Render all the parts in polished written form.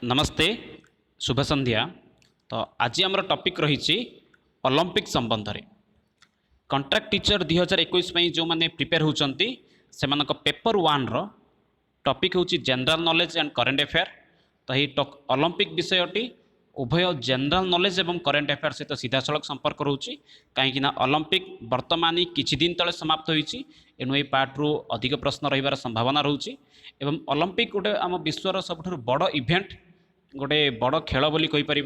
नमस्ते शुभ संध्या। तो आज आम टॉपिक रही ओलंपिक संबंध में कंट्राक्ट टीचर 2021 जो मैंने प्रिपेयर होती से पेपर वन टॉपिक हूँ general knowledge and current affair. तो ये ओलंपिक विषयटी उभय जनरल नॉलेज एवं करेंट अफेयर सहित सीधा सड़क संपर्क रोचे कहीं ओलंपिक बर्तमान किछि दिन तले समाप्त होती एणु ये पार्ट्रु अधिक प्रश्न रही संभावना रोचे एवं ओलंपिक गोटे आम विश्वर सबुठ बड़ इवेंट गोटे बड़ खेल बोली कहीपर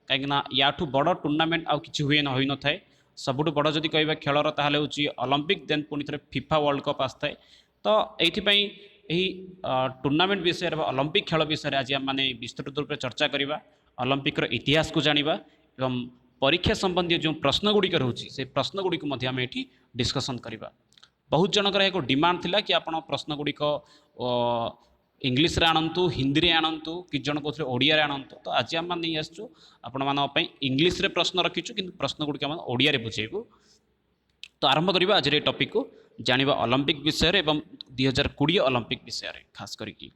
कहीं याठू बड़ टूर्नामेंट आउ कि हुए न न थाए सबुठ बड़ जदि कह खेलर ताहले हूँ ओलंपिक देन पुणी थे फिफा वर्ल्ड कप आसता है। तो यही टूर्नामेंट विषय ओलंपिक खेल विषय आज आम विस्तृत रूप से चर्चा करवा ओलंपिक इतिहास को जाना एवं परीक्षा संबंधी जो प्रश्न गुड़िक रोचे से प्रश्न गुड़िक आम ये डिस्कसन करवा। बहुत जनकर एक डिमांड थिला कि आपण प्रश्न गुड़िक इंग्लीश रे आणंतु हिंदी रे आणंतु कि जन कहते ओडिया रे आणंतु। तो आज आम नहीं आसचु आपण मानक इंग्लीश रे प्रश्न रखीचु कि प्रश्न गुड़िक आम ओडिया रे बुझेबू। तो आरंभ करवा आज टॉपिक को जानिबा ओलंपिक विषय रे एवं 2020 ओलंपिक विषय रे खास करिकी।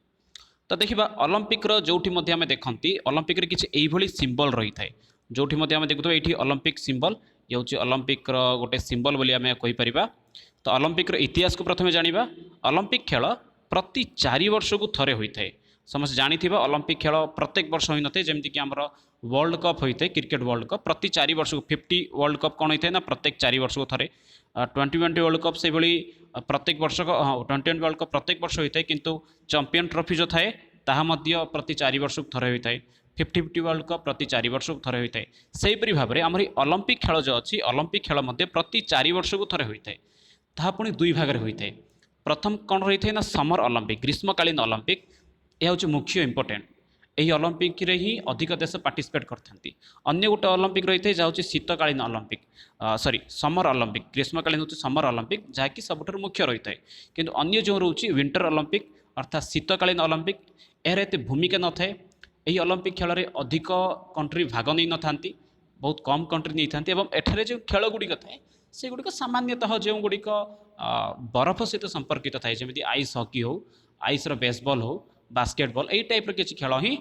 तो देखिबा ओलंपिक रो जोठी मध्ये आमे देखंती ओलंपिक रे किछि एई भली सिंबल रही थाए जोठी मध्ये आमे देखुतो एठी ओलंपिक सिंबल ये हूँ ओलंपिक रो गोटे सिंबल बोली आमे कहि परिबा। तो ओलंपिक रो इतिहास को प्रथमे जानिबा। ओलंपिक खेल प्रति 4 वर्ष को थरे होता है। समस्त जानी ओलंपिक खेल प्रत्येक वर्ष होई नथे जेमति कि हमर वर्ल्ड कप होता है क्रिकेट वर्ल्ड कप प्रति 4 वर्ष को 50 वर्ल्ड कप कौन होता है ना प्रत्येक 4 वर्ष को थरे। 2020 वर्ल्ड कप से भली प्रत्येक वर्ष को हाँ 2020 वर्ल्ड कप प्रत्येक वर्ष होता है किंतु चैंपियन ट्रॉफी जो थाए ताहा मध्य प्रति 4 वर्ष को थरे होता है। 50-50 वर्ल्ड कप प्रति 4 वर्ष को थरे होता है। सेहीपरि भाव में आमर ओलंपिक खेल जो अच्छी ओलंपिक खेल मध्य प्रति 4 वर्ष को थरे होता है ताहा पुणी दुई भाग में होता है। प्रथम कौन रही है ना समर ओलंपिक ग्रीष्मकालीन ओलंपिक यह हूँ मुख्य इंपोर्टेंट यही ओलंपिक रे ही अधिक देश पार्टिसिपेट करते। अन्य गोटे ओलंपिक रही है जहाँ शीतकालीन ओलंपिक सॉरी समर ओलंपिक ग्रीष्मकालीन हूँ समर ओलंपिक जहाँकि सबुठ मुख्य रही है। किंतु अन्य जो रोचे विंटर ओलंपिक अर्थात शीतकालीन ओलंपिक यार एत भूमिका न थाए। यही ओलंपिक खेल में अधिक कंट्री भाग नहीं न था बहुत कम कंट्री नहीं था एवं एठारे जो खेल गुड़िक थाए से गुड़िक सामान्यतः जो गुड़िक बरफ सहित संपर्कित थाए जमी आइस हॉकी हो आइस बेसबॉल हो बास्केटबॉल यही टाइप किसी खेल ही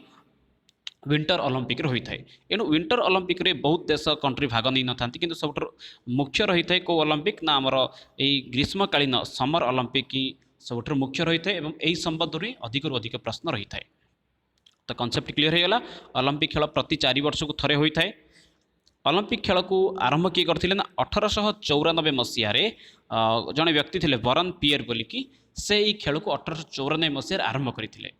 विंटर ओलंपिक होता है। एणु विंटर ओलंपिक रे बहुत देश कंट्री भाग नहीं न था कि सब मुख्य रही है कौ ओलंपिक ना आमर यही ग्रीष्मकालीन समर ओलंपिक ही सब मुख्य रही है एवं यही संबंध में अधिक अधिक प्रश्न रही है। तो कॉन्सेप्ट क्लियर हो गला। ओलंपिक खेल प्रति 4 वर्ष को थरे होता है। ओलंपिक खेल को आरंभ किए करथिले ना 1894 मसीह जड़े व्यक्ति थे वरन पियर बोलिकी से ही खेल को 1894 मसीह आरंभ करते।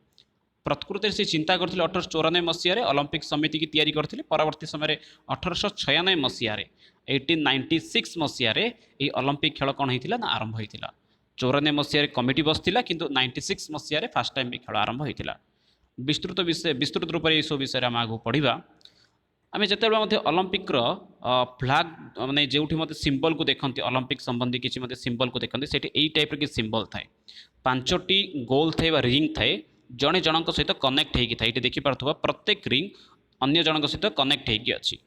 प्रकृति से चिंता करते 1894 मसीह ओलंपिक समिति की तैयारी करते। परवर्ती समय 1896 मसीह 1896 मसीह ओलंपिक खेल कौन होता ना आरंभ होता। 94 मसीह कमिटी बसला किंतु 96 मसीह फास्ट टाइम खेल आरंभ होता। विस्तृत रूप से सब विषय आम आगे पढ़ा। आम जिते ओलंपिक फ्लैग माने जो सिंबल को देखते ओलंपिक संबंधी किसी सिंबल को देखते से टाइप की सिंबल थाए 5टी गोल थे रिंग थाए जड़े जनक सहित कनेक्ट होता है। देखिपे प्रत्येक रिंग अन्य जनक सहित कनेक्ट होगी अच्छी।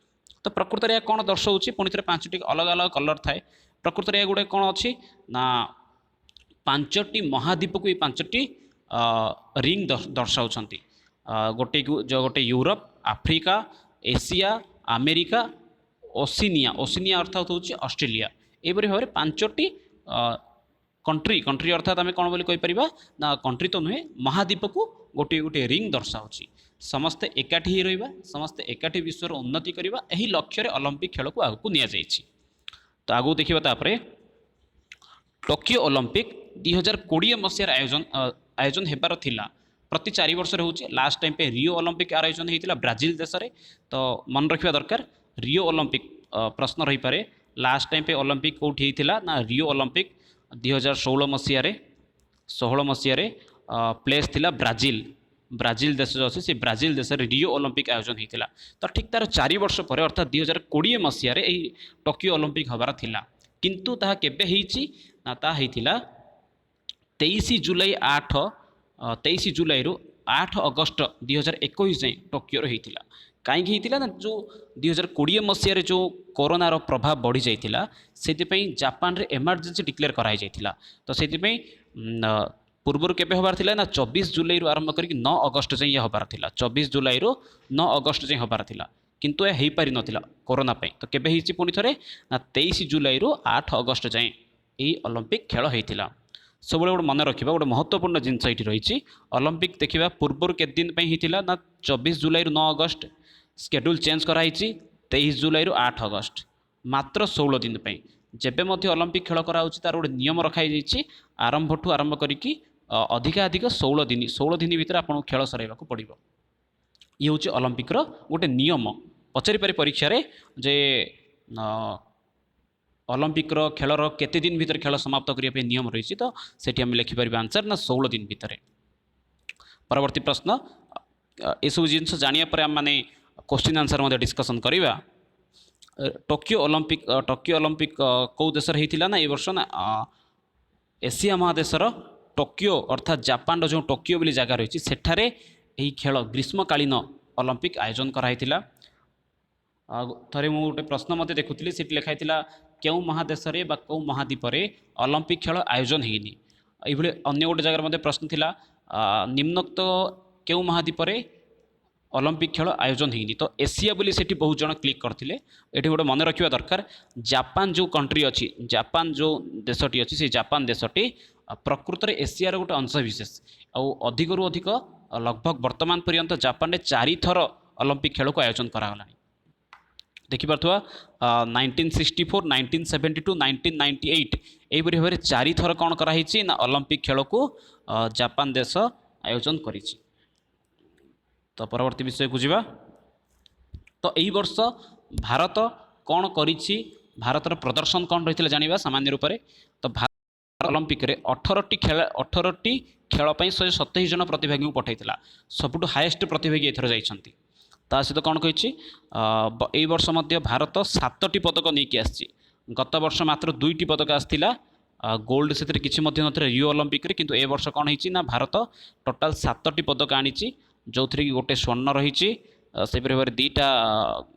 तो प्रकृत में कौन दर्शाऊँ पुणी थे 5टी अलग अलग कलर थाए। प्रकृत में गोटे कौन अच्छी ना 5टी महाद्वीप को 5टी रिंग दर्शाऊँ गोटे जो गोटे Europe Africa Asia America Oceania Oceania अर्थात हूँ ऑस्ट्रेलिया एपरी भाव में 5टी कंट्री कंट्री अर्थात आम कौन बोली कहीपर ना कंट्री तो नुहे महाद्वीप को गोटे गोटे रिंग दर्शाऊँ। समस्ते एकाठी ही रहा समस्ते एकाठी विश्वर उन्नति करवा यही लक्ष्य ओलंपिक खेल को आगू नि जाइए। तो आगू देखा तापर टोकियो ओलंपिक 2020 मसीह आयोजन होबार थिला प्रति 4 वर्ष होचे। लास्ट टाइम पे रियो ओलंपिक आयोजन होता ब्राजिल देश में। तो मन रखा दरकार रियो ओलंपिक प्रश्न रही पारे लास्ट टाइम पे ओलंपिक कौटी होता ना रियो ओलंपिक 2016 मसीह प्लेस थिला ब्राजिल देश जो अच्छे से ब्राजिल देश में रियो ओलंपिक आयोजन होता। तो ठीक तार 4 वर्ष पर अर्थात 2020 मसीह टोकियो ओलंपिक हबार थिला किंतु ताहा केबे हेइची ना ता हेइथिला 23 जुलाई 8 अगस्त 2021 जाए टोकियो होता। कहीं होता ना जो 2020 मसीह जो कोरोनार प्रभाव बढ़ी जाता से जापान रे एमरजेंसी डिक्लेयर कराई जाइथिला। तो से पूर्वर केबे हबार थिला ना 24 जुलाई रु आरंभ करी 9 अगस्त जाई हबार थिला 24 जुलाई रु 9 अगस्त जाई हबार थिला किंतु ए हेई पारि नथिला कोरोना पई तो केबे हिची पुनी थरे ना 23 जुलाई रु 8 अगस्त जाई एई ओलंपिक खेल हेइथिला सब गोटे मन रखा गोटे महत्वपूर्ण जिनस ये रही ओलंपिक देखा पूर्वर के दिन होता ना 24 जुलाई रु 9 अगस्त स्केड्यूल चेंज कराई 23 जुलाई रु 8 अगस्त मात्र 16 दिन जेबे ओलंपिक खेल कराऊँ तार गोटे नियम रखाई आरंभ ठू आरंभ करी अधिका अधिक 16 दिन भितर आपको खेल सराइबा पड़ो ये हूँ ओलंपिक गोटे नियम पचारि पारे परीक्षा रे जे ओलंपिक खेलर केते दिन भितर खेल समाप्त करने नियम रही तो सेठी हम लिखिपर आंसर ना 16 दिन भितर। परवर्ती प्रश्न ये सब जिनस जानिया पर आम माने क्वेश्चन आंसर डिस्कसन करवा। टोक्यो ओलंपिक कौ देश होता ना ये वर्ष ना एशिया महादेशर टोक्यो अर्थात जापान जो टोक्यो बोली जगह रही सेठारे यही खेल ग्रीष्मकालीन ओलंपिक आयोजन कराइथिला। थरे मु गोटे प्रश्न मते देखुଥିଲି सेठी लिखाइथिला क्यों महादेश रे बा कौ महाद्वीप रे ओलंपिक खेल आयोजन हेनी ये अन्य गोटे जगह मते प्रश्न थिला निम्नोक्त क्यों महाद्वीप रे ओलंपिक खेल आयोजन हेनी तो एशिया बोली सेठी बहुत जन क्लिक करथिले। एठी गोटे मन रखिबा दरकार जापान जो कंट्री अछि जापान जो देशटी अछि से जापान देशटी प्रकृत रे एशिया रो गोटे अंश विशेष आ अधिक रु अधिक लगभग वर्तमान पर्यंत जापान रे 4 थर ओलंपिक खेल को आयोजन करागलानी देखिपा 1964 1972 1998 यही भाव में 4 थर कौन कराई ना ओलंपिक खेल को जापान देश आयोजन करी। तो परवर्ती विषय को जीवा तो यही वर्ष भारत कौन करिछि भारतर प्रदर्शन कौन रही जानिबा सामान्य रूप से तो भारत ओलंपिक रे 18टी खेल 127 जन प्रतिभागी को पठाइला सबुठ हाईएस्ट प्रतिभागी एथर जाइछंती ता सहित कौन कही यही वर्ष मध्य भारत 7टी पदक नहीं आसी गत वर्ष मात्र 2टी पदक आसाला गोल्ड से किसी नथिला रियो ओलंपिक रे किंतु ए वर्ष कौन होइछि ना भारत टोटाल 7टी पदक आनीछि जो थी गोटे स्वर्ण रही से भाव में 2टा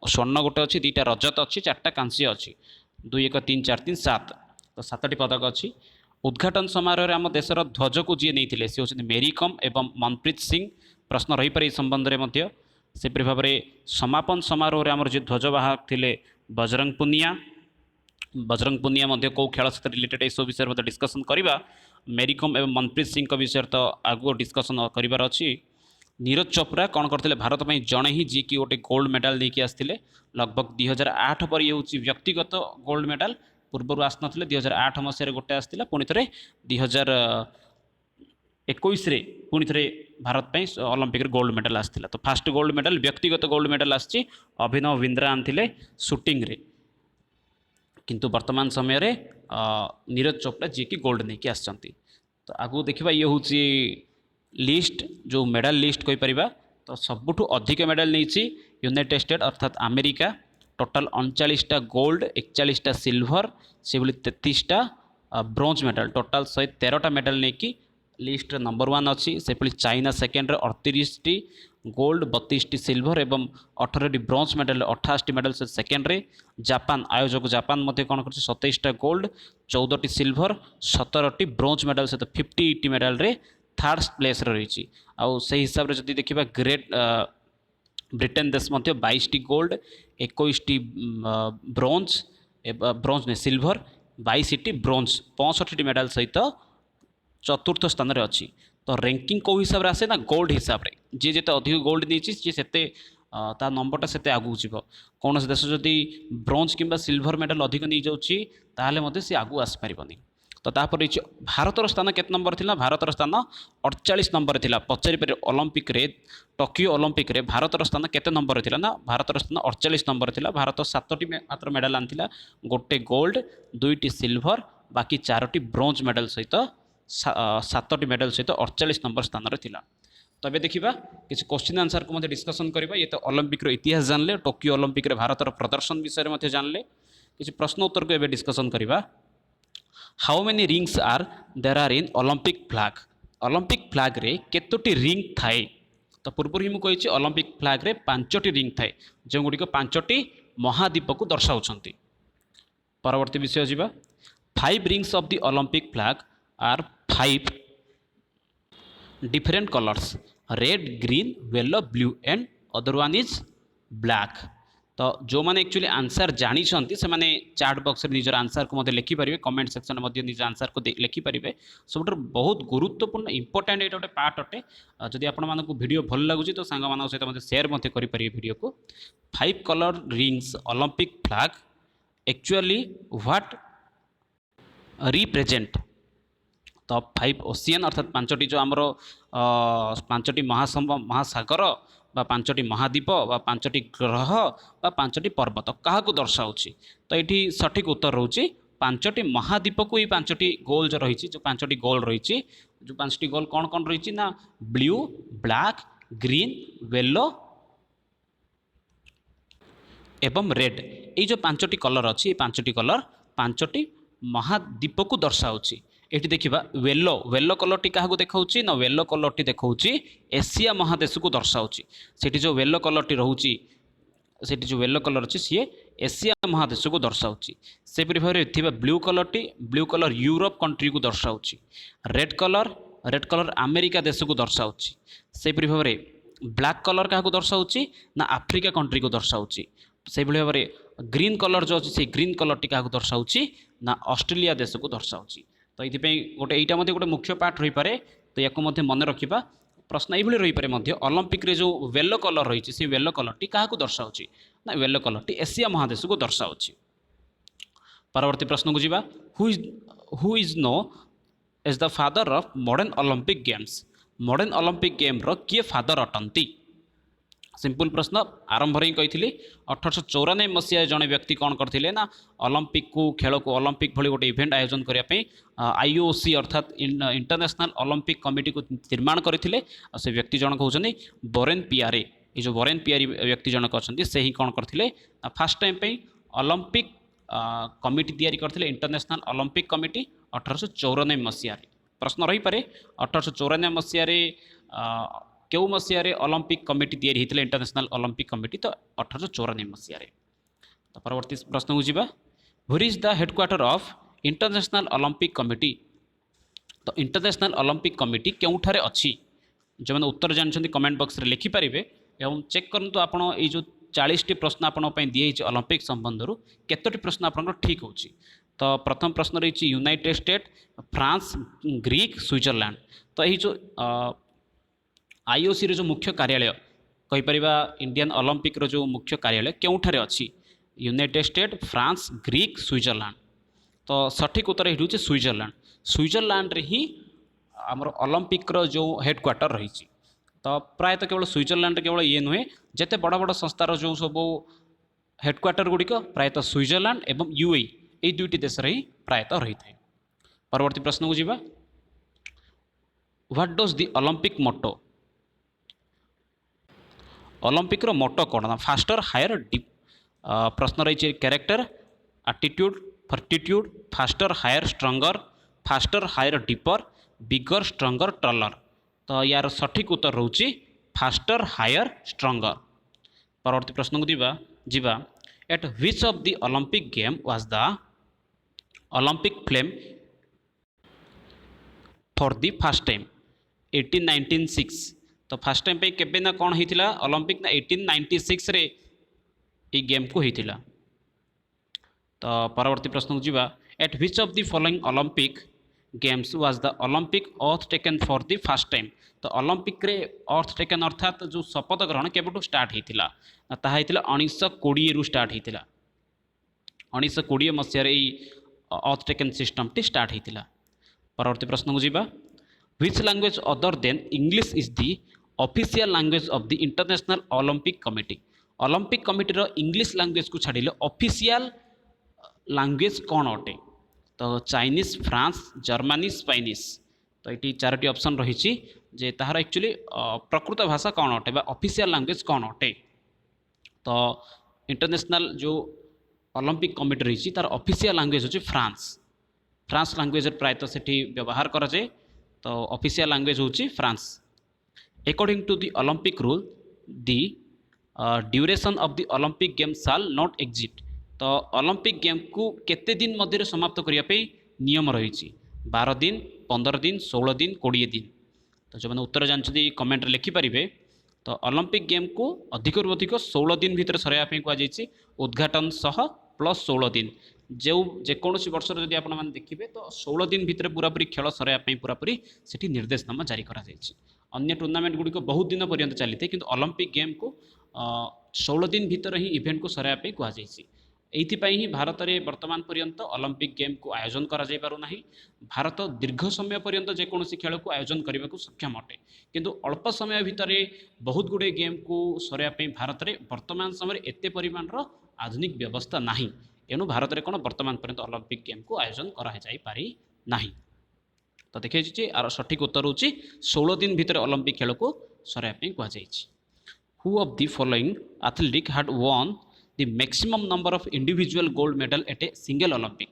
स्वर्ण गोटे अच्छी 2टा रजत अच्छी 4टा कांस्य अच्छी 2 1 3 4 3 7 तो 7टी पदक अच्छी। उद्घाटन समारोह आम देशर ध्वज को जी नहीं सी होती मेरी कम एवं मनप्रीत सिंह प्रश्न रही पारे संबंध में सेपरी भाव में समापन समारोह आमर जो ध्वजवाहक थे बजरंग पुनिया कौ खेल सहित रिलेटेड ये सब विषय डिस्कसन करवा। मेरी कम एवं मनप्रीत सिंह विषय तो आगु डिस्कसन करार अच्छी। नीरज चोपड़ा कौन करते भारत में जड़े ही जी कि गोटे गोल्ड मेडल लेकिन आसते लगभग 2008 पर ये हूँ व्यक्तिगत गोल्ड मेडल पूर्वर आसन 2008 मसीह गोटे आसाला पुणी थे 2021 पुणी थे भारत पे ओलंपिक गोल्ड मेडल आसाला तो फास्ट गोल्ड मेडल व्यक्तिगत गोल्ड मेडल आसी अभिनव बिंद्रा आनी शूटिंग रे किंतु वर्तमान समय रे नीरज चोपड़ा जी कि गोल्ड नहीं आसचंती। तो आगु देखा ये हूँ लिस्ट जो मेडल लिस्ट कही परिबा तो सबुठु अधिक मेडल नहीं यूनाइटेड स्टेट अर्थात अमेरिका टोटाल 39टा गोल्ड 41टा सिल्वर से 33टा ब्रोंज मेडल टोटाल 113टा मेडल नहीं कि लिस्ट नंबर 1 अच्छी से चाइना सेकेंड 38टी गोल्ड 32टी सिल्वर एवं 18टी ब्रोंज मेडल 28टी मेडल से सेकेंड रे। जापान आयोजक जापान मध्य कौन कर 27टा गोल्ड 14टी सिल्वर 17टी ब्रोंज मेडल सहित 50टी मेडल रे थर्ड प्लेस रही आउ से हिसाब से जब देखा ग्रेट ब्रिटेन देश मध्य 22टी गोल्ड 21टी ब्रोंज नहीं सिल्वर 22टी ब्रोंज 65टी मेडल सहित चतुर्थ स्थान रे अच्छी। तो रैंकिंग कौ हिसाब से आसे ना गोल्ड हिसाब से जी जिते अधिक गोल्ड नहीं जी से ता नंबरटा से आगू जीव कौन से देश जदि ब्रोंज किंबा सिल्वर मेडल अधिक नहीं जाऊँगी ताहले सी आगू आसपारे। तो तापर रही भारतर स्थान केत नंबर थिला भारतर स्थान 48 नंबर थिला पचारि पर ओलंपिक रे टोक्यो ओलंपिक रे भारतर स्थान केते नंबर थिला ना भारतर स्थान 48 नंबर थिला। भारत 7टी मात्र मेडल आनिथिला गोटे गोल्ड 2टी सिल्वर बाकी 4टी ब्रोंज मेडल सहित 7टी मेडल सहित 48 नंबर स्थान रे थिला। तो ये देखा किसी क्वेश्चन आंसर को डिस्कसन करवा ये तो ओलंपिक इतिहास जानले टोक्यो ओलंपिक रे भारतर प्रदर्शन विषय में जानले किसी प्रश्न उत्तर को ये डिस्कसन करवा। How many rings are there are in Olympic flag Olympic flag रे केतोटी रिंग थाए तो पूर्व ही मुझे ओलंपिक फ्लैग रे 5टी रिंग थाए जो गुड़िक 5टी महाद्वीप को दर्शाउछंती। परवर्ती विषय जीवा 5 rings of the Olympic flag are 5 different colors red green yellow blue and other one is black। तो जो मैंने एक्चुअली आंसर जानी से माने चैट बॉक्स रे निजर आंसर को मते लिखि परिबे कमेंट सेक्शन मध्ये निज आंसर को लिखि परिबे सबटर बहुत गुरुत्वपूर्ण इंपोर्टेंट एटा गोटे पार्ट अटे। जदि आपण मानको वीडियो भल लागुची तो सांग मानको सहित मते शेयर मते करि परिबे वीडियो को। 5 colour rings Olympic flag actually what represent. तो 5 ओशियन अर्थात 5टी जो आमर 5टी महासागर बा 5टी महाद्वीप बा 5टी ग्रह बा 5टी पर्वत क्या दर्शाऊँच। तो ये सठिक उत्तर रोचे 5टी महाद्वीप को ये 5टी गोल जो रही जो 5टी गोल रही जो 5टी गोल कौन कौन रही ना ब्लू ब्लैक ग्रीन येलो एवं रेड ये जो 5टी कलर अच्छी 5टी कलर 5टी महाद्वीप को दर्शाऊँच। ये देखा येलो येलो कलर टी क्या देखा ना येलो कलर टी देखा एशिया महादेश को दर्शाऊँच। से जो येलो कलर टी रोचे से जो येलो कलर अच्छी सी एशिया महादेश को दर्शाऊँच। से भाव में ब्लू कलर यूरोप कंट्री को दर्शाऊँच। रेड कलर अमेरिका देश को दर्शाऊँच। से भाव में ब्लैक कलर क्या दर्शाऊँच ना आफ्रिका कंट्री को दर्शाऊँच। से भाव में ग्रीन कलर जो अच्छी से ग्रीन कलर टी क्या दर्शाऊँच ना ऑस्ट्रेलिया देश को दर्शाऊँच। तो ये गोटे यहाँ गोटे मुख्य पार्ट रही पारे तो या मन रखा प्रश्न ये रही पारे ओलंपिक रे जो येलो कलर रही से येलो कलर टी क्या दर्शाऊँच ना येलो कलर टी एशिया महादेश को दर्शाऊँच। परवर्ती प्रश्न को जीवा who is known as the father of modern Olympic games. Modern Olympic game रो किए फादर अटंती। सिंपल प्रश्न आरंभ ही कही 1894 मसीह जड़े व्यक्ति कौन करते ना ओलंपिक को खेल को ओलंपिक भली गोटे इवेंट आयोजन करने आईओसी अर्थात इंटरनेशनल ओलंपिक कमिटी को निर्माण करते। से व्यक्ति जनक होती बोरेन पियारे। ये जो बोरेन पियारे व्यक्ति जनक अच्छा से ही कौन करते फास्ट टाइम पे ओलंपिक कमिटी या करते इंटरनेशनल ओलंपिक कमिटी 1894 मसीह। प्रश्न रही पारे 1894 मसीह क्यों मसीह ओलंपिक कमिटी तैयारी होता इंटरनेशनल ओलंपिक कमिटी तो 1894 मसीह। तो परवर्ती प्रश्न को जीवा where is the headquarter of international Olympic committee. तो इंटरनेशनल ओलंपिक कमिटी क्योंठारे अच्छी जो मैंने उत्तर जानते कमेंट बॉक्स रे लिखिपारे एवं चेक करूँ आपण ये जो 40टी प्रश्न आपंपाई दिए ओलंपिक संबंध केतोटी प्रश्न आप ठीक हो। तो प्रथम प्रश्न रही United state France Greek Switzerland. तो यही जो आईओसी रो जो मुख्य कार्यालय कहीपर इंडियन ओलंपिक रो जो मुख्य कार्यालय क्योंठारे अच्छी United state France Greek Switzerland. तो सठिक उत्तर ये हूँ स्विट्जरलैंड। स्विट्जरलैंड रे ही आमर ओलंपिक रो जो हेडक्वार्टर रही। तो प्रायतः केवल स्विट्जरलैंड केवल ये नुहे जिते बड़ बड़ संस्थार जो सब हेडक्वार्टर गुड़िक प्रायतः स्विट्जरलैंड एवं यूए ये दुईटी देश ही प्रायतः रही है। परवर्ती प्रश्न को जीवा what does the Olympic motto. Olympic रो मोटो कौन ना फास्टर हायर डीप। प्रश्न रही character attitude fortitude faster higher stronger faster higher deeper bigger stronger taller. तो यार सठिक उत्तर रोचे फास्टर हायर स्ट्रंगर। परवर्ती प्रश्न को जीवा at which of the Olympic game was the Olympic flame for the first time 1896। तो फास्ट टाइम पे केबे ना कौन होता ओलंपिक ना 1896 रे ये गेम को होता। तो परवर्ती प्रश्न को जीवा at which of the following Olympic games was the Olympic earth taken for the first time. तो ओलंपिक रे अर्थ टेकन अर्थात जो शपथ ग्रहण केबेठू स्टार्ट होता ताहा 1920 रु स्टार्ट होता 1920 मसीह अर्थ टेकन सिस्टम टी स्टार्ट होता। परवर्ती प्रश्न को जीवा which language other than English is the official language of the international Olympic Committee. Olympic committee रो इंग्लिश लैंग्वेज को छाड़िले ऑफिशियल लैंग्वेज कौन अटे। तो चाइनीज फ्रांस जर्मनी स्पेनिश। तो ये 4टी ऑप्शन रही जे ताहार एक्चुअली प्रकृत भाषा कौन अटे ऑफिशियल लैंग्वेज कौन अटे। तो इंटरनेशनल जो ओलंपिक कमिटी रही तार ऑफिशियल लैंग्वेज होची फ्रांस लैंग्वेज प्रायतः से व्यवहार करा जाए। तो ऑफिशियल लैंग्वेज होची France. According to the Olympic rule the duration of the Olympic game shall not exceed. तो ओलंपिक गेम को केते दिन मध्य समाप्त करने नियम रही 12 दिन 15 दिन 16 दिन 20 दिन। तो जो मैंने उत्तर जानते कमेंट लिखिपारे। तो ओलंपिक गेम को अधिक अधिक 16 दिन भितर सराइवाई कहुई उद्घाटन सह प्लस 16 दिन जो जेकोसी वर्ष जब आप देखिए तो 16 दिन भितर पूरापूरी खेल सराइवाई पूरापूरी से निर्देशनामा जारी अन्य टूर्नामेंट गुड़िक बहुत दिन पर्यंत चली थे किंतु ओलंपिक गेम को 16 दिन भितर ही इवेंट को सराइवाई कहुई। ही भारत में वर्तमान पर्यंत ओलंपिक गेम को आयोजन करा जाय पारु नाही। भारत दीर्घ समय पर्यंत जेकोसी खेल को आयोजन करने को सक्षम अटे किंतु अल्प समय भितर बहुत गुड़े गेम को सराइवाई भारत में वर्तमान समय एते परिमाण आधुनिक व्यवस्था नाही। एणु भारत में कौन वर्तमान पर्यंत ओलंपिक गेम को आयोजन करा जाय पारि नाही। तो देखिए आर सठिक उत्तर होची 16 दिन भितर ओलंपिक खेल को सराइवाई कहुई। Who of the following athletic had won the maximum number of individual gold medal at a single Olympic.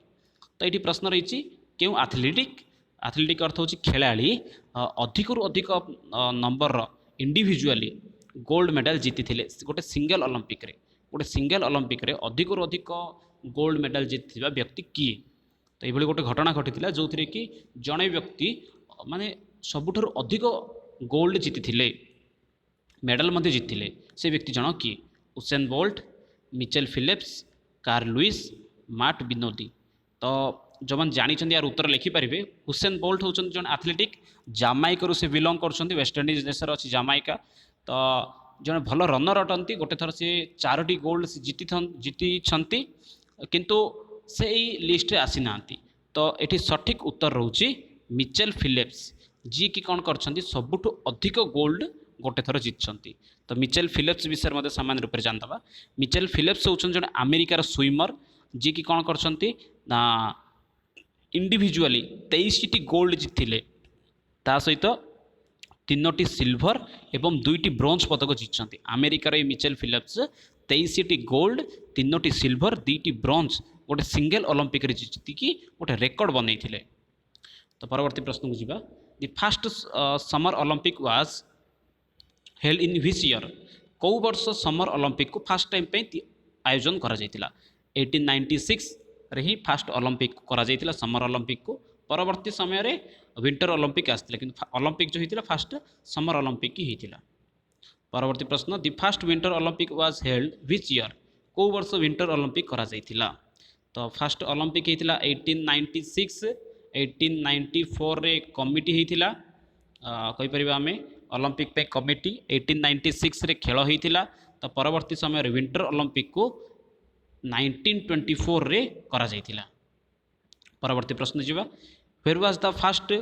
तो ये प्रश्न रही क्यों एथलेटिक अर्थ हो खेलाड़ी अधिक अधिक नंबर इंडिविजुअली गोल्ड मेडल जीति थे गोटे सिंगल ओलंपिक रे अधिक अधिक गोल्ड मेडल जीति व्यक्ति किए। तो ये गोटे घटना घटी जो थी कि जड़े व्यक्ति माने सबुठारु अधिक गोल्ड जीति थे मेडल मध्य जीति से व्यक्ति जन किए Usain Bolt, Michael Phelps, Carl Lewis, Matt Biondi. तो जो मैंने जानी यार उत्तर लिखिपारे हुसेन बोल्ट होती जन एथलेटिक जामाइका से बिलंग कर वेस्ट इंडीज देश अच्छी जामाइका। तो जड़े भल रनर अटंती गोटे थर से 4टी गोल्ड जीति किंतु से लिस्ट रे आसी ना। तो ये सठिक उत्तर रोचे मिचेल फिलिप्स जी की कौन कर सबुठु अधिक गोल्ड गोटे थर जीति। तो मिचेल फिलिप्स विषय में सामान्य रूप से जानता। मिचेल फिलिप्स होती जन अमेरिकार स्विमर जी की कौन कर इंडिविजुअली 23टी गोल्ड जीति ता सहित 3टी सिल्वर एवं 2टी ब्रोंज पदक जीति। अमेरिकार ये मिचेल फिलिप्स 23टी गोल्ड 3टी सिल्वर 2टी ब्रोंज गोटे सिंगल ओलंपिक जीतिकी गोटे रेकर्ड बनई। तो परवर्ती प्रश्न को जीवा the first summer Olympic was held in which year. कौ वर्ष समर ओलंपिक को फर्स्ट टाइम पे आयोजन करा जायतिला 1896 रे ही फर्स्ट ओलंपिक करा जायतिला समर ओलंपिक को। परवर्ती समय रे विंटर ओलंपिक आसतिला किंतु ओलंपिक जो होइतिला फर्स्ट समर ओलंपिक ही होइतिला। परवर्ती प्रश्न the first winter Olympic was held which year. कौ वर्ष विंटर ओलंपिक करा जायतिला। तो फर्स्ट ओलंपिक होइतिला 1896 1894 रे कमिटी होइतिला कहि परिबा हमें ओलंपिक पे कमिटी 1896 रे खेल होइतिला। तो परवर्ती समय विंटर ओलंपिक को 1924 रे करा जायतिला। परवर्ती प्रश्न जीवा व्हेयर वाज द फर्स्ट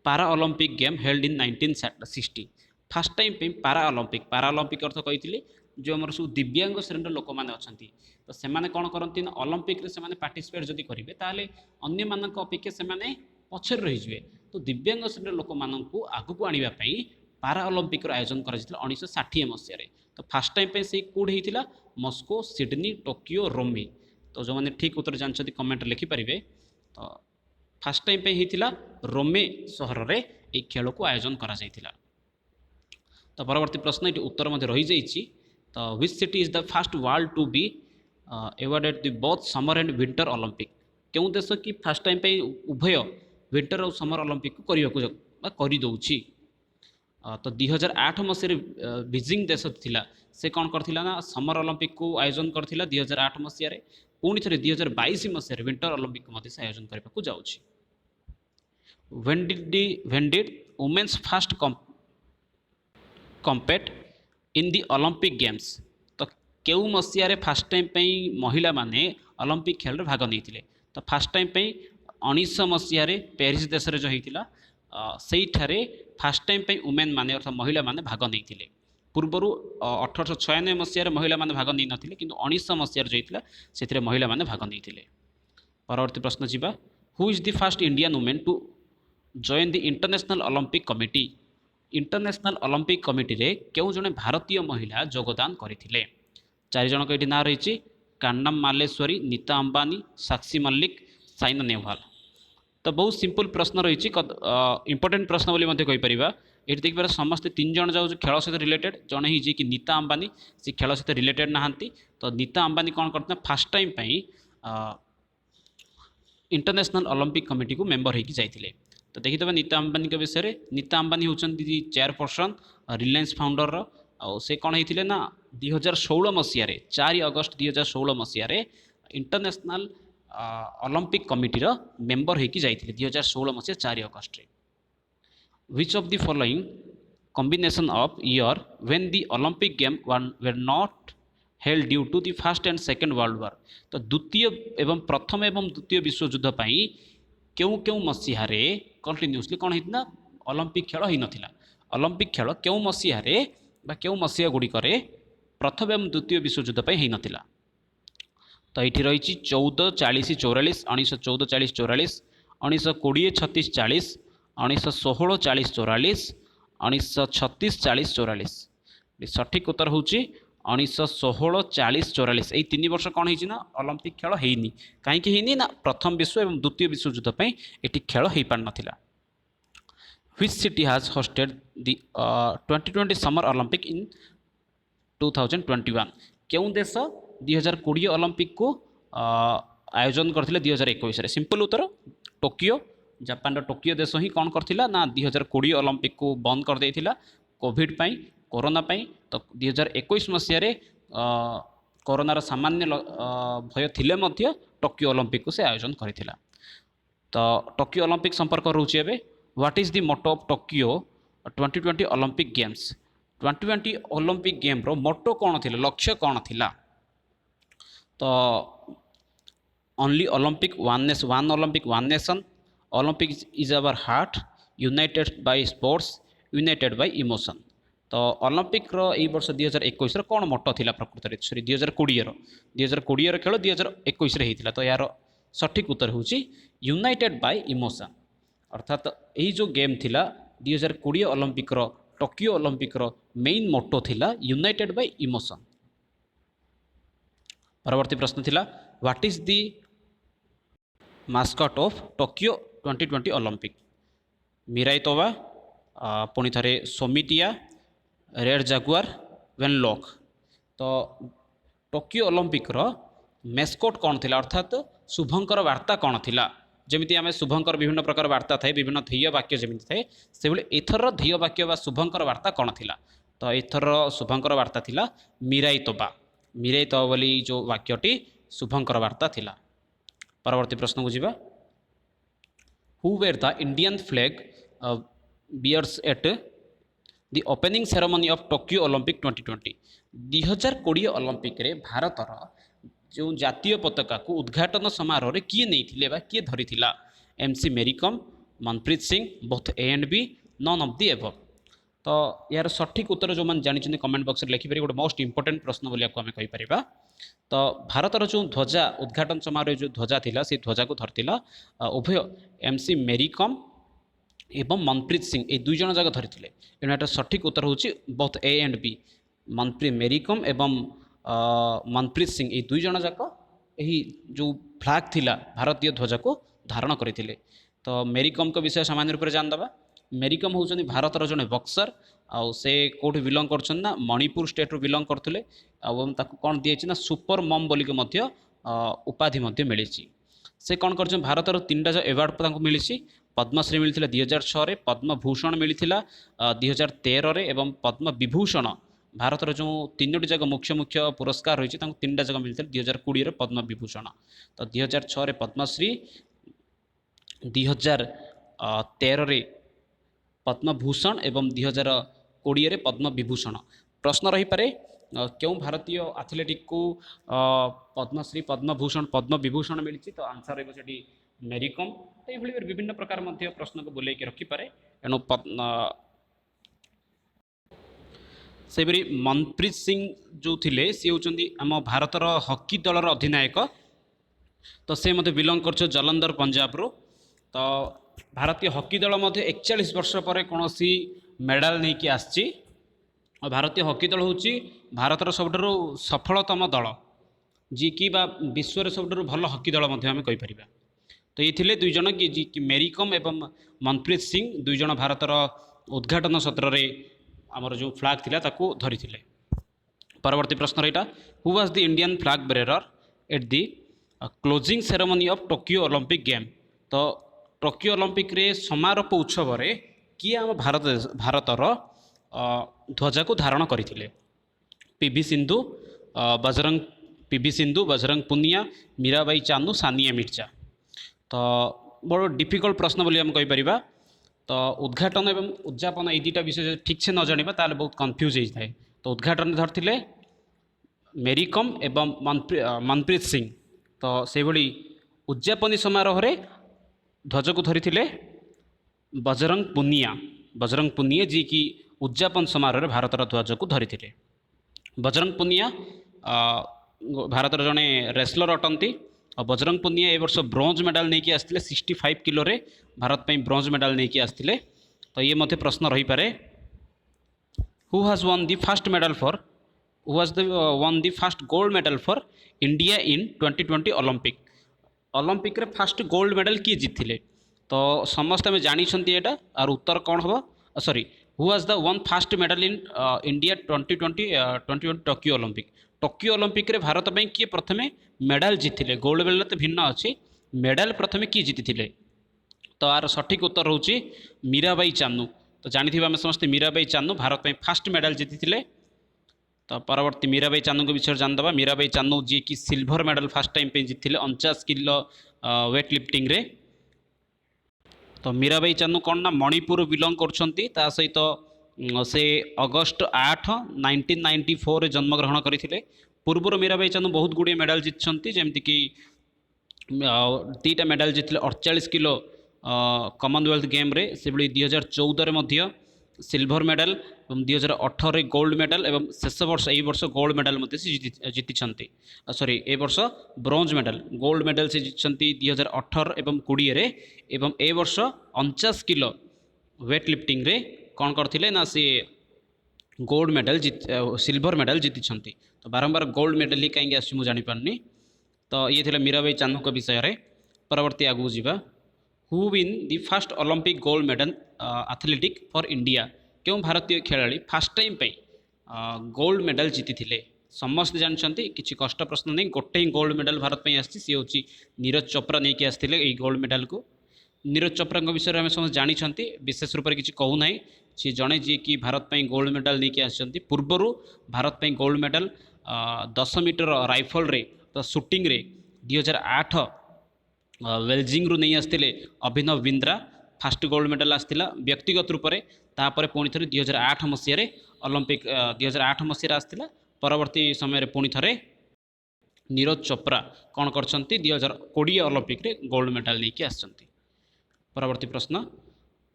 पारा Olympic game held in 1960। First time पे पारा ओलंपिक अर्थ कही जो आम सब दिव्यांग श्रेणी लोक मैंने अच्छा तो से कौन करती ना ओलंपिक रे से पार्टिसिपेट जदि करेंगे ताले अन्य मानक अपेक्षा से पछर रही। तो दिव्यांग श्रेणी लोक मानू आगू आने पारा ओलंपिक आयोजन कर 1960 मसीह। तो फास्ट टाइम पे से कौट होता मस्को, सिडनी, टोकियो, रोमी। तो जो मैंने ठीक उत्तर जानते कमेंट लिखिपारे। तो फास्ट टाइम पे होता रोमे सहर में ये खेल को आयोजन करा जायतिला। तो परवर्ती प्रश्न ये उत्तर मध्य रही जाइए। तो which city is the first world to be awarded the both summer and winter Olympic. क्यों देश कि फास्ट टाइम पे उभय विंटर और समर ओलंपिक को करदे। तो 2008 मसीह बीजिंग देश थिला से कौन करथिला ना समर ओलंपिक को आयोजन करथिला 2008 मसीह। पुणी थे 2022 मसीह विंटर ओलंपिक को से आयोजन करने को जाउछि। when did women's first compete in the Olympic Games। तो क्यों मसीह फास्ट टाइम पे महिला माने ओलंपिक खेल रे भाग नहीं। तो फास्ट टाइम पे 1900 मसीह पेरिस देश जो होता से फास्ट टाइम पे वुमेन माने अर्थात महिला माने भाग नहीं। पूर्वर 1896 मसीह महिला माने भाग नहीं नथिले किंतु 1900 मसीह जो होता से महिला माने भाग नहीं। परवर्ती प्रश्न जीवा who is the first Indian women to join the international Olympic committee. International Olympic committee रे क्यों जने भारतीय महिला योगदान करथिले। 4 जन को ना रही कान्नम मालेश्वरी, नीता अंबानी, साक्षी मल्लिक, साइना नेहवाल। तो बहुत सिंपल प्रश्न रही इंपोर्टेंट प्रश्न बोली कहीपर। ये देखिए समस्त 3 जन जाऊँ खेल सहित रिलेटेड जड़े ही जी कि नीता अंबानी से खेल सहित रिलेटेड नहांती। तो नीता अंबानी कौन करते फास्ट टाइम पे इंटरनेशनल ओलंपिक कमिटी को मेंबर होगी जाइए। तो देखिए नीता अंबानी के विषय में। नीता अंबानी होती चेयरपर्सन रिलायंस फाउंडर से कौन होते ना 2016 मसीह 4 अगस्त 2016 मसीह इंटरनेशनल ओलंपिक कमिटीर मेंबर होकर जाते 2016 मसीह 4 अगस्त। Which of the following combination of year when the Olympic Games were not held due to the first and second world war? तो द्वितीय एवं प्रथम एवं द्वितीय विश्व युद्ध पाई क्यों क्यों मसीह कंटिन्यूसली कौन होता ओलंपिक खेल हो नाला। ओलंपिक खेल क्यों मसीह क्यों मसीहा गुड़िक प्रथम एवं द्वितीय विश्व युद्ध हो नाला। तो ये रही 14 40 44 1914 40 44 1920 36 40 1916 40 44 1936 40 44। सठिक उत्तर हूँ 1916 40 44। यही 3 वर्ष कौन है ओलंपिक खेल होनी कहीं होनी ना प्रथम विश्व एवं द्वितीय विश्व युद्ध पर ये खेल हो पार नाला। Which city has hosted the 2020 Summer Olympic in 2021? क्यों देश 2020 ओलंपिक को आयोजन करथिले 2021 रे। सिंपल उत्तर टोकियो। जापान टोकियो देश ही कौन करथिला ना 2020 ओलंपिक को बंद कर देथिला कोविड पाई कोरोना पाई। तो 2021 मसीह कोरोनार सामान्य भय थिले मध्य टोकियो ओलंपिक को से आयोजन करथिला। तो टोकियो ओलंपिक संपर्क रोचे एबे। What is the motto of Tokyo 2020 Olympic games? 2020 Olympic game रो मोटो कौन थिला लक्ष्य कौन थिला? तो only Olympic one Olympic one nation, Olympic is our heart, united by sports, united by emotion. तो ओलंपिक रो ई वर्ष 2021 रो कौन मोटो थिला प्रकृत रे? सॉरी 2020 रो खेल 2021 रे हेतिला। तो यार सठिक उत्तर होची यूनाइटेड बाय इमोशन। अर्थात यही जो गेम थिला 2020 ओलंपिक रो टोकियो ओलंपिक रो मेन मोटो थिला यूनाइटेड बाय इमोशन। परवर्ती प्रश्न थिला what is the mascot of Tokyo 2020 Olympic? Miraitowa, पुणी थे सोमिटिया, रेड जागुआर, वेनलॉक। तो टोकियो ओलंपिक रो मेस्कोट कौन थिला अर्थात शुभंकर वार्ता कौन थिला? जमीती आम शुभंकर विभिन्न प्रकार वार्ता थाए विभिन्न ध्येय वाक्य जमी थाए से एथर ध्येय वाक्य बा शुभंकर वार्ता कौन थिला? तो एथर शुभंकर वार्ता थिला मिराई तोबा। मिराई तोबा बोली जो वाक्यटी शुभंकर वार्ता थिला। परवर्ती प्रश्न को जीवा। Who were the Indian flag bearers at the opening ceremony of Tokyo Olympic 2020? 2020 Olympic रे भारतर जो जातीय पताका को उद्घाटन समारोह किए नहीं बा किए धरी थिला? MC Mary Kom, Manpreet Singh, both A and B, none of the above. तो यार सठिक उत्तर जो मैंने जानी कमेंट बॉक्स में लिखिपारे। गोटे मोस्ट इंपोर्टेंट प्रश्न बोलिया को आम कहीपर। तो भारतर जो ध्वजा उद्घाटन समारोह जो ध्वजा थिला से ध्वजा को धरतिला उभय MC मेरीकॉम एवं मनप्रीत सिंह ये दुई जन जाक धरी। एटा सठिक उत्तर हूँ both A and B. Manpreet Mary Kom एवं मनप्रीत सिंह ये दुई जन जाक यही जो फ्लैग थिला भारतीय ध्वजा को धारण करते। तो मेरीकॉम को विषय सामान्य रूप से जानदबा। मेरीकॉम होउछन्ति भारतर जने बक्सर आउ से कोठी बिलोंग करछन ना मणिपुर स्टेट रो बिलोंग करथुले एवं ताकू कोन दिएछि ना सुपर मम बोली के मध्य उपाधि मध्य मिलिछि। से कोन करछन भारतर 3टा जो अवार्ड तांको मिलिछि। पद्मश्री मिलिथिला 2006 रे, पद्मभूषण मिलिथिला 2013 रे एवं पद्म विभूषण भारतर जो 3टी जगह मुख्य मुख्य पुरस्कार रही 3टा जगह मिलता 2020 पद्म विभूषण। तो 2006 रे पद्मश्री, 2013 रे पद्मभूषण एवं 2020 रे पद्म विभूषण। प्रश्न रही पारे क्यों भारतीय एथलेटिक को पद्मश्री, पद्मभूषण, पद्म विभूषण मिली? तो आंसर रही मेरीकॉम। तो ये विभिन्न प्रकार मध्य प्रश्न को बुले रखिपारे। एणु सेपरी मनप्रीत सिंह जो थिले सी होचंदी आम भारतर हॉकी दलर अधिनायक। तो से मध्य बिलोंग कर जलंधर पंजाब रो। तो भारतीय हॉकी दल मध्य 41 वर्ष पर कौन सी मेडाल नहीं कि आसची। और भारतीय हॉकी दल हूँ भारतर सबुठारु सफलतम दल जी कि विश्व सबुठारु भल हॉकी दल मध्य आम कहीपर। तो ये थिले दुई जन कि मेरीकॉम एवं मनप्रीत सिंह दुई जन भारतर उद्घाटन सत्र रे आमर जो फ्लैग थिला ताकू धरी थिले। परवर्ती प्रश्न रहीटा who was the Indian flag bearer at the closing ceremony of Tokyo Olympic game? तो टोकियो ओलंपिक रे समारोह उत्सव रे किए आम भारतर ध्वजा को धारण करथिले पीवी सिंधु बजरंग पीवी सिंधु बजरंग पुनिया मीराबाई चानू सानिया मिर्जा तो बड़ डिफिकल्ट प्रश्न बोली हम कहि परिबा तो उद्घाटन एवं उद्यापन ये दुटा विषय ठीक से न जानिबा ताले बहुत कन्फ्यूज होता है तो उद्घाटन धरथिले मेरी कम एवं मनप्रीत सिंह तो से भली उद्यापनी समारोह रे ध्वज को धरी बजरंग पुनिया जी की उद्यापन समारोह भारत ध्वज को धरी बजरंग पुनिया भारत जड़े रेसलर अटंती और बजरंग पुनिया ए वर्ष ब्रोंज मेडल नहीं आसते 65 किलो रे भारत पे ब्रोंज मेडल नहीं आसते तो ये मध्य प्रश्न रही पारे who has one the first medal for who has one the first gold medal for India in 2020 Olympic Olympic रे फर्स्ट गोल्ड मेडल किए जीतिले तो समस्त आम जानी यहाँ और उत्तर कौन हम sorry who has the one first medal in India 2020 Tokyo Olympic रे भारत में किए प्रथमे मेडल जीतिले गोल्ड मेडल तो भिन्न अच्छी मेडल प्रथमे किए जीति तो यार सठिक उत्तर होची मीराबाई चानू तो जानी आम समस्त मीराबाई चानू भारत में फर्स्ट मेडल जीति तो परवर्ती मीराबाई चानू के विषय जानदे मीराबाई चानू जी की सिल्वर मेडल फर्स्ट टाइम पे जीति 49 किलो वेट लिफ्टिंग रे तो मीराबाई चानू कौन ना मणिपुर बिलंग कर सहित से अगस्ट 8 1994 जन्मग्रहण करते पूर्वर मीराबाई चानू बहुत गुड़िए मेडल जीति जमीक दीटा मेडल जीति 48 किलो कॉमनवेल्थ गेम रे से 2014 सिल्वर मेडल और 2018 गोल्ड मेडल एवं शेष वर्ष यही वर्ष गोल्ड मेडल जीति सॉरी ए वर्ष ब्रोंज मेडल गोल्ड मेडल से जीति 2018 एवं 20 रे एवं ए वर्ष 49 किलो वेट लिफ्टिंग रे कौन करथिले ना सी गोल्ड मेडल सिल्वर मेडल जीति तो बारंबार गोल्ड मेडल ही कहीं आस जानी पारनी तो ये थिला मीराबाई चानू के विषय रे परवर्ती आगू जीवा who win the first Olympic gold medal athletic for India क्यों भारतीय खिलाड़ी फर्स्ट टाइम पे गोल्ड मेडल जीति समस्त जानते किसी कष्ट प्रश्न नहीं गोटे ही गोल्ड मेडल भारत में आसी सी हूँ नीरज चोप्रा नहीं कि आसते गोल्ड मेडल को नीरज चोप्रा विषय में समस्त जानते विशेष रूप से किसी कहूना सी जड़े जी कि भारत में गोल्ड मेडल नहीं कि आसती पूर्वर भारत में गोल्ड मेडल 10 मीटर राइफल रे तो शूटिंग रे 2008 वेल्जिंग रु नहीं आसते Abhinav Bindra fast gold medal आसला व्यक्तिगत रूप से तापर पुणी थे 2008 मसीह ओलंपिक 2008 मसीह आसला परवर्ती समय पुणी थे नीरज चोप्रा कौन कर 2020 ओलंपिक रे गोल्ड मेडल नहीं आसती परवर्ती प्रश्न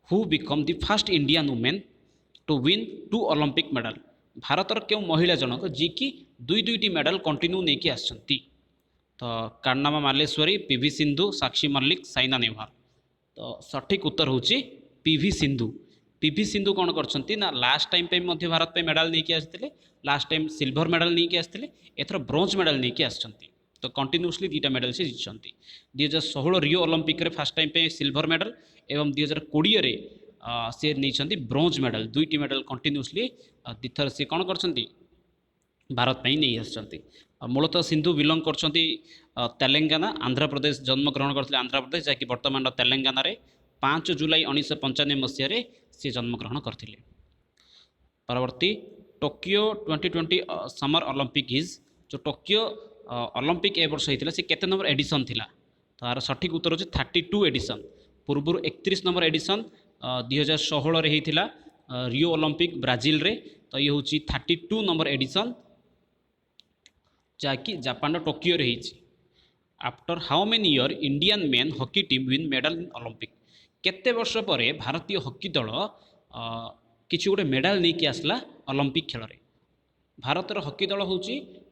who become the first Indian women to win 2 Olympic medal भारतर क्यों महिला जनक जी की दुईटी मेडल कंटिन्यू नहीं कि आसती तो कान्नामा मालेश्वरी पीवी सिंधु साक्षी मल्लिक साइना नेहवाल तो सठिक उत्तर होची पीवी सिंधु कौन करछंती ना लास्ट टाइम पे मध्य भारत पे मेडल नहीं कि आसते लास्ट टाइम सिल्वर मेडल नहीं कि आसते एथर ब्रोंज मेडल नहीं कि आसछंती तो कंटिन्यूसली दुईटा मेडल से जीति 2016 रियो ओलंपिक रे फर्स्ट टाइम पे सिल्वर मेडल एवं 2020 रे से नहीं ब्रोंज मेडल दुईटी मेडल कंटिन्यूसली दिथर से कौन करछंती भारत में नहीं आसछंती मूलतः सिंधु बिलंग करछंती तेलंगाना आंध्र प्रदेश जन्म ग्रहण करते आंध्र प्रदेश जहाँकि वर्तमान तेलंगाना रे 5 जुलाई 1995 मसीह से जन्म ग्रहण करते परवर्ती टोकियो 2020 समर ओलंपिक इज जो टोकियो ओलंपिक ए वर्ष होता से केते नंबर एडिशन थिला तो यार सठिक उत्तर हो 32 एडिशन पूर्व 31 नंबर एडिशन 2016 रे होता रियो ओलंपिक ब्राजिल रे तो ये हूँ 32 नंबर एडिशन जहाँकि जापान टोकियो रे after how many year Indian main hockey team win medal in Olympic केते वर्ष पर भारतीय हॉकी दल किसी गोटे मेडल नहीं कि आसला ओलंपिक खेल रे भारतर हॉकी दल हूँ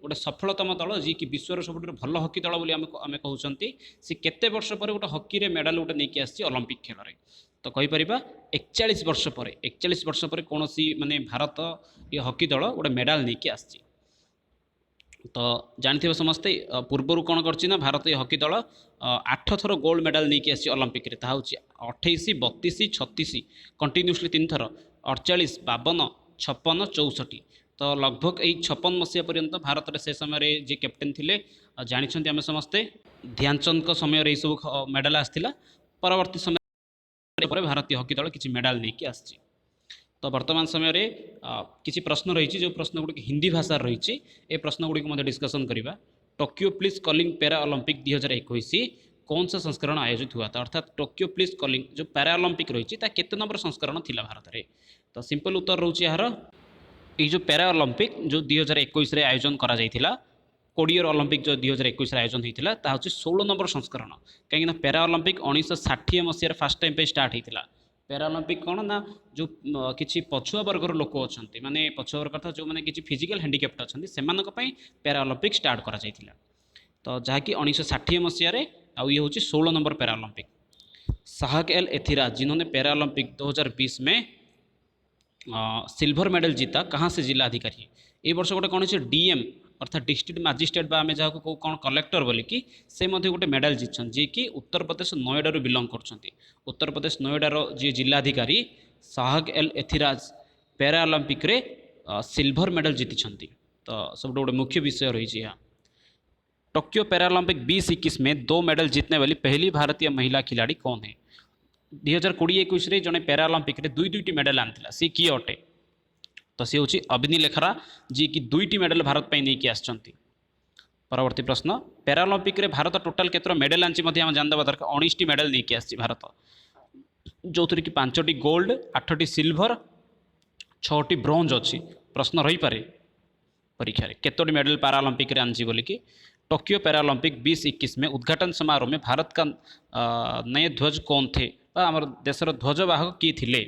गोटे सफलतम दल जी कि विश्वर सब भल हॉकी दल बोली आम कहते सी केते वर्ष पर गोटे हॉकी रे मेडल गोटे नहीं कि आसी ओलंपिक खेल रे तो कहीपर 41 वर्ष पर कौन सी माने भारत ये हॉकी दल गोटे मेडल नहीं कि आसी तो जानते समस्ते पूर्वर कौन कर भारतीय हॉकी दल 8 थर गोल्ड मेडल नहीं कि आसी ओलंपिक रे 28 32 36 कंटिन्यूसली 3 थर 48 52 56 64 तो लगभग यही 56 मसीहा पर्यंत भारत से समय जे कैप्टेन थिले जानी आम समस्ते ध्यानचंद समय सब मेडल आसला परवर्ती समय पर भारतीय हॉकी दल किसी मेडल नहीं कि आसी। तो वर्तमान समय रे किसी प्रश्न रही जो प्रश्न गुड़िक हिंदी भाषा रही ए प्रश्न गुड़िक डिस्कसन करवा। टोक्यो प्लीज कलिंग पैरा ओलंपिक 2021 कौन सा संस्करण आयोजित हुआ था, अर्थात टोक्यो प्लीज कलिंग जो पैरा ओलंपिक रही केते नंबर संस्करण थिला भारत में। तो सिंपल उत्तर रोचे यार ये जो पैरा ओलंपिक जो 2021 आयोजन करा जाइथिला, कोड़ियर ओलंपिक जो 2021 आयोजन होता ता हूँ 16 नंबर संस्करण। कहीं पैरा ओलंपिक 1960 मसीह फास्ट टाइम पे स्टार्ट होता। पैरा ओलंपिक कौन ना जो किसी पछुआ वर्गर लोक अच्छा माने पछुआ वर्ग था जो मैंने किसी फिजिकल हैंडिकैप्ट अच्छा से पैरा ओलंपिक स्टार्ट करा जाइथिला। तो जहाँकि 1960 मसीह आउ ये हूँ 16 नंबर पैरा ओलंपिक। साहक एल एथिराज जिन्होंने पैरा ओलंपिक 2020 में सिल्वर मेडल जीता, कहाँ से जिला अधिकारी ये वर्ष गोटे कौन है डीएम अर्थात डिस्ट्रिक्ट मजिस्ट्रेट आम जहाँ को कौन कलेक्टर बोलिकी से गोटे मेडल जीतन जी कि उत्तर प्रदेश नोएडा बिलंग कर उत्तर प्रदेश नोएडार जी जिलाधिकारी Sahib L Yathiraj para Olympic रे सिल्वर मेडल जीति। तो सब गोटे मुख्य विषय रही है। टोक्यो पैरा ओलंपिक 2021 में 2 मेडल जीतने वाली पहली भारतीय महिला खिलाड़ी कौन है। 2020-21 जड़े पैरा ओलंपिक रे 2-2 मेडल आनी सी किए अटे। तो सी हूँ अभिनी लेखरा जी कि 2टी मेडल भारत पर नहीं आसचंती। परवर्ती प्रश्न पैरा ओलंपिक रे भारत टोटाल केतर मेडल आनी जानवा दरकार। 19टी मेडल नहीं आसी भारत, जो थी कि 5टी गोल्ड 8टी सिल्वर 6टी ब्रोंज अच्छी। प्रश्न रही पारे परीक्षा केतोटी मेडल पैरा ओलंपिक रे आनी बोलिकी। टोक्यो पैरा ओलंपिक 2021 में उद्घाटन समारोह में भारत का नए ध्वज कौन थे, आम देशर ध्वजवाहक किए थे।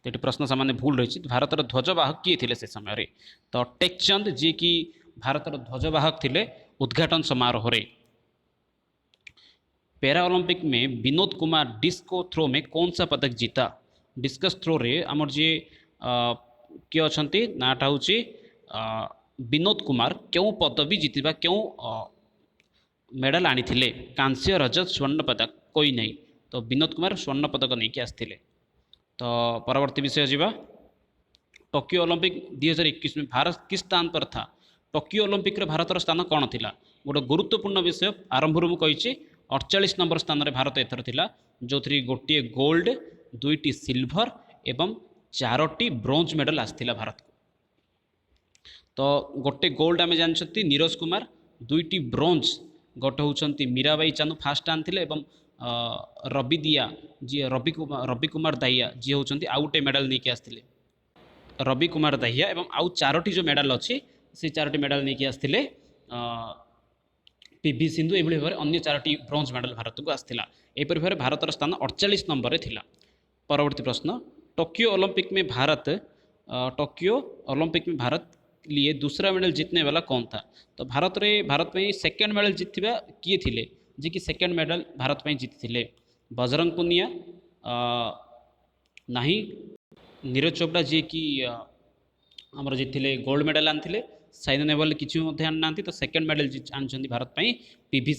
तो प्रश्न सामान्य भूल रही। भारत ध्वजवाहक किए थे से समय। तो टेकचंद जी कि भारत ध्वजवाहक थे उद्घाटन समारोह रे। पैरा ओलंपिक में विनोद कुमार डिस्को थ्रो में कौन सा पदक जीता। डिस्कस थ्रो रे आमर जी किए अच्छा नाटा हूँ विनोद कुमार क्यों पदवी जीतवा क्यों मेडल आनी थे। कांस्य रजत स्वर्ण पदक कोई नहीं। तो विनोद कुमार स्वर्ण पदक नहीं आसते। तो परवर्ती विषय जीवा। टोक्यो ओलंपिक 2021 में भारत किस स्थान पर था। टोक्यो ओलंपिक रे भारतर स्थान कौन थिला। गोटे गुरुत्वपूर्ण विषय आरंभ मुझे 48 नंबर स्थान रे भारत एथर थिला, जो थी गोटे गोल्ड 2टी सिल्वर एवं 4टी ब्रोंज मेडल आसला भारत को। तो गोटे गोल्ड आम जानते नीरज कुमार, 2टी ब्रोंज गोटे होती मीराबाई चानू फास्ट आनी रवि दिया जी रवि कुमार दाहिया जी होती आउ गोटे मेडल नहीं आसते। रवि कुमार दाहिया एवं आउ 4टी जो मेडल अच्छी से 4टी मेडल नहीं आसते। पीवी सिंधु ये भाव अन्य 4टी ब्रोंज मेडल भारत को आसला। यहपरी भाव भारत स्थान 48 नंबर थिला। परवर्ती प्रश्न टोक्यो ओलंपिक में भारत लिए दूसरा मेडल जीतने वाला कौन था। तो भारत में सेकेंड मेडल जीतवा किए थे जी कि सेकेंड मेडल भारत में जीति थे। बजरंग पुनिया नहीं, नीरज चोपड़ा जी कि आमर जीते गोल्ड मेडल आनी। साइना नेहवाल किसी भी आनी ना। तो सेकेंड मेडल आनी भारत में पीवी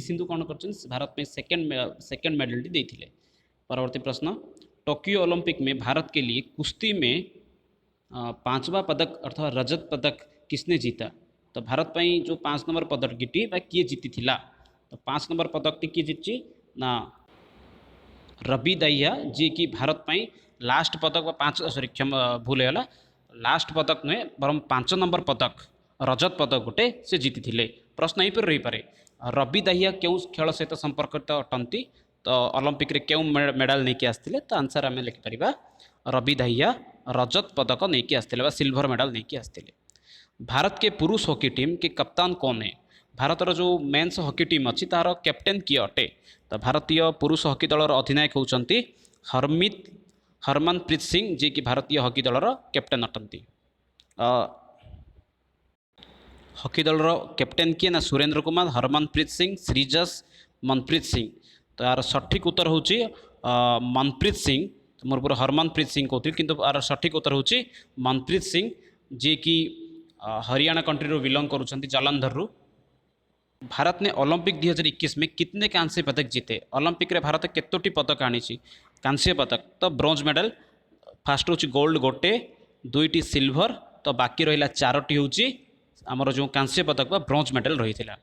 सिंधु कौन कर भारत में सेकेंड मेडल देते। परवर्ती प्रश्न टोक्यो ओलंपिक में भारत के लिए कुश्ती में 5वां पदक अर्थात रजत पदक किसने जीता। तो भारत में जो 5 नंबर पदक टी किए जीति थिला। तो 5 नंबर पदक टी किए जीति ना रवि दाहिया जी कि भारत में लास्ट पदक 5 सॉरी भूल होगा लास्ट पदक नुहे बर 5 नंबर पदक रजत पदक गोटे से जीति थे। प्रश्न यहीपर रही पारे रवि दाहिया क्यों खेल सहित संपर्कित अटंती। तो ओलंपिक रे क्यों मेडल नहीं आसते। तो आंसर आम लिखिपर रवि दाहिया रजत पदक नहीं आसते सिल्वर मेडल नहीं आसते। भारत के पुरुष हॉकी टीम के कप्तान कौन है। भारतर जो मेन्स हॉकी टीम अच्छी तार कैप्टेन किए अटे। तो भारतीय पुरुष हॉकी दलर अधिनायक होती हरमनप्रीत सिंह जी कि भारतीय हॉकी दलर कैप्टेन अटंती। हॉकी दलर कैप्टेन किए ना सुरेंद्र कुमार, हरमनप्रीत सिंह, श्रीजस, मनप्रीत सिंह। तो यार सठिक उत्तर हूँ मनप्रीत सिंह। मोर पूरा हरमनप्रीत सिंह कहती किंतु यार सठिक उत्तर हूँ मनप्रीत सिंह जी कि हरियाणा कंट्री बिलंग करुँच जालंधर रु। भारत ने ओलंपिक 2021 में कितने कांस्य पदक जीते। ओलंपिक रे भारत केतोटी पदक आनी कांस्य पदक। तो ब्रोंज मेडल फास्ट हूँ गोल्ड गोटे, 2टी सिल्वर, तो बाकी रहा 4टी हूँ आमर जो कांस्य पदक व ब्रोंज मेडल रही था।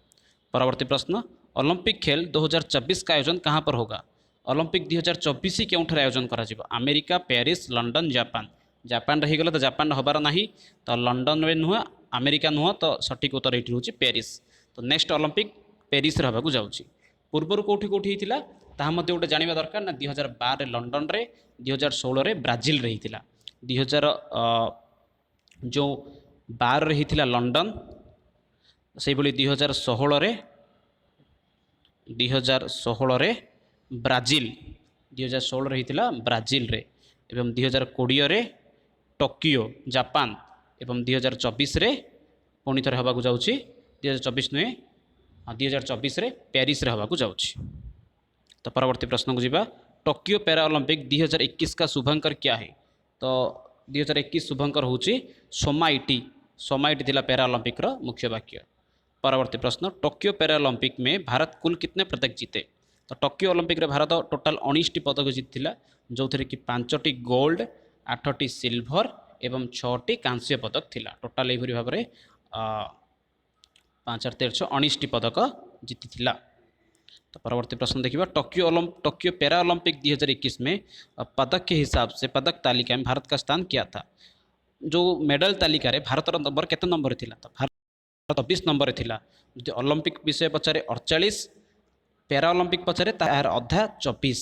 परवर्ती प्रश्न ओलंपिक खेल 2024 का आयोजन कहाँ पर होगा। ओलंपिक 2024 केउठारे आयोजन करा जिवो America Paris London Japan Japan रही गला तो जापान हबार नाही तो लंडन रे नुह अमेरिका नुह तो सठिक उत्तर एठी होची पेरिस तो नेक्स्ट ओलंपिक पेरिस रे हबाकू जाउची पूर्वर कोठी कोठी हितिला ताहा मध्ये गोटे जानिबा दरकार ना 2012 रे लंडन रे 2016 रे ब्राजिल रे हितिला 2000 जो 12 रे हितिला लंडन से भली 2016 रे ब्राजिल 2016 रे हितिला ब्राजिल रे एवं 2020 रे टोकियो जापान एवं 2024 रे पुणी थरे हबाकू जाउची 2024 नुहे 2024 रे पेरिस रे हबाकू जाउची। तो परवर्ती प्रश्न को जीवा टोकियो पैरा ओलंपिक 2021 का शुभंकर क्या है तो 2021 शुभंकर होची सोमाइटी सोमाइटी थिला पैरा ओलंपिक रो मुख्य वाक्य। परवर्ती प्रश्न टोकियो पैरा ओलंपिक में भारत कुल कितने पदक जीते तो टोकियो ओलंपिक रे भारत टोटाल 19 टी पदक जीतिला जो थे कि 5टी गोल्ड 8टी सिल्वर एवं 6टी कांस्य पदक थिला टोटाल एभरी भाव में 5,13,19 टी पदक जीतिला। तो परवर्ती प्रश्न देखिए टोकियो पैरा ओलंपिक 2021 में पदक के हिसाब से पदक तालिका में भारत का स्थान क्या था जो मेडल तालिका रे भारत नंबर केते नंबर थिला तो भारत 24 नंबर थिला जो ओलंपिक विषय पचारे 48 पैरा ओलंपिक पचारे तार अधा 24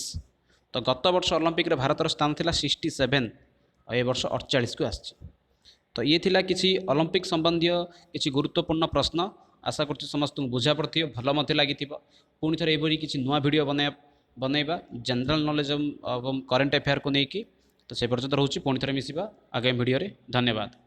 तो गत वर्ष ओलंपिक रे भारत स्थान थिला 67 और ए वर्ष 48 को आछि। तो ये थिला किछि ओलंपिक संबंधी किछि गुरुत्वपूर्ण प्रश्न आशा करछि समस्त बुझा पड़थियो भल मते लागिथिबो पुणी थरे एबरी किछि नुआ वीडियो बनैबा जनरल नॉलेज एवं करेंट अफेयर को लेकिन तो से पर्यंत रहउछि पुणी थरे मिसिबा आगामी वीडियो रे धन्यवाद।